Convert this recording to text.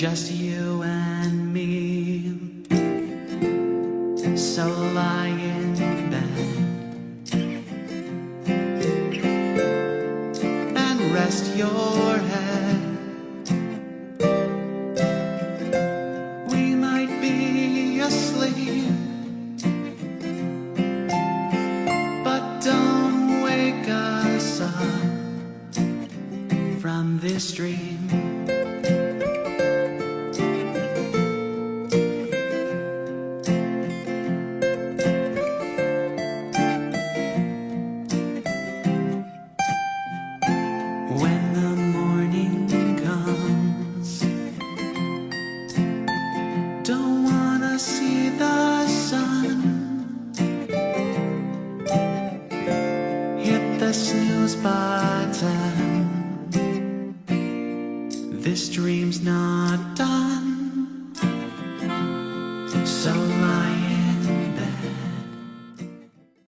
just you and me. So lie in bed and rest your head. We might be asleep, but don't wake us up from this dream. This dream's not done, so